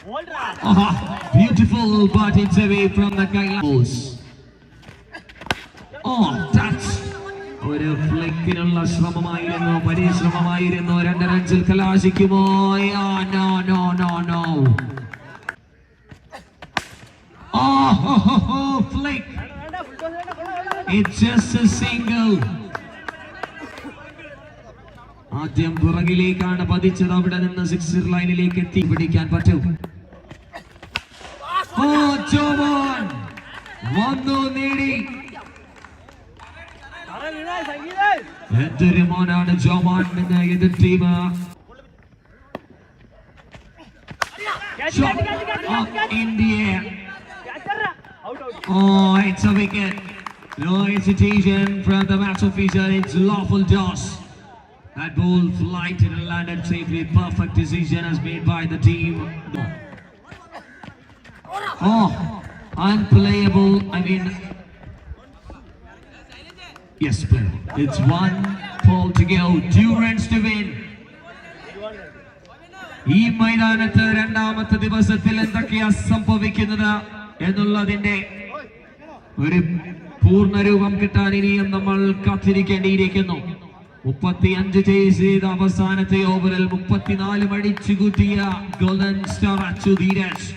Beautiful, but it's away from the guidelines. Touch. ഒരു ഫ്ലിക്കിനുള്ള ശ്രമമായിരുന്നു, പരിശ്രമമായിരുന്നു. 2 റൺസിൽ കലാശിക്കുമോ? No. Flick. It's just a single. ആദ്യം പുറകിലേക്കാണ് പതിച്ചത്, അവിടെ നിന്ന് 6 ലൈനിലേക്ക് എത്തി പിടിക്കാൻ പറ്റും. ജോമോൻ വന്നു നേടി. എന്തൊരു മോനാണ് ജോമോൻ എന്ന് എതിർ team. India. It's a wicket. No hesitation from the match official. It's lawful toss. That ball flighted and landed safely. Perfect decision as made by the team. Unplayable. I mean, yes, player. It's 1 ball to go. 2 runs to win. ഈ മൈതാനത്ത് രണ്ടാമത്തെ ദിവസത്തിൽ എന്തൊക്കെയാ സംഭവിക്കുന്നത് എന്നുള്ളതിന്റെ ഒരു പൂർണ്ണരൂപം കിട്ടാൻ ഇനിയും നമ്മൾ കാത്തിരിക്കേണ്ടിയിരിക്കുന്നു. 35 ചേസ് ചെയ്ത അവസാനത്തെ ഓവറിൽ 34 അടിച്ചു കൂട്ടിയ ഗോൾഡൻ സ്റ്റാർ അച്ചു ധീരജ്.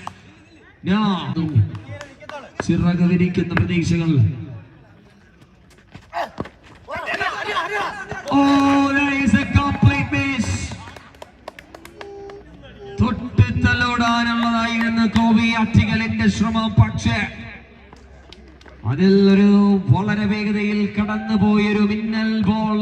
ചിറക് വിരിക്കുന്ന പ്രതീക്ഷകൾ. തൊട്ടിത്തലോടാനുള്ളതായിരുന്നു കോവി ആറ്റിങ്ങലിന്റെ ശ്രമം. പക്ഷേ അതിൽ ഒരു വളരെ വേഗതയിൽ കടന്നുപോയൊരു മിന്നൽ ബോൾ.